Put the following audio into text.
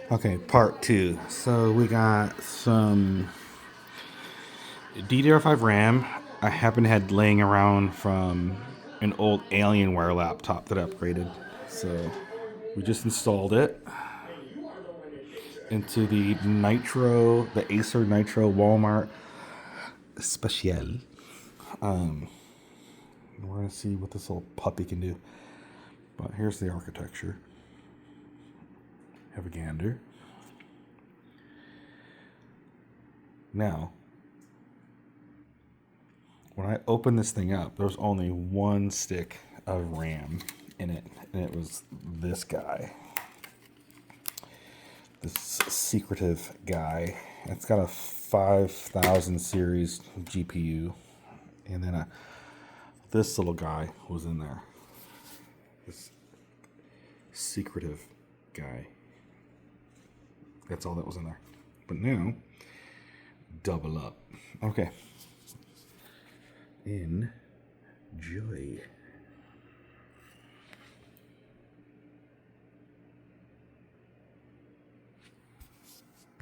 Okay, part two. So we got some DDR5 RAM I happen to had laying around from an old Alienware laptop that I upgraded. So we just installed it into the Nitro, the Acer Nitro Wal-Mart Special. We're gonna see what this little puppy can do. But here's the architecture. Have a gander. Now, when I opened this thing up, there was only one stick of RAM in it, and it was this guy. This secretive guy. It's got a 5000 series GPU, and then this little guy was in there. This secretive guy. That's all that was in there. But now, double up. Okay. Enjoy.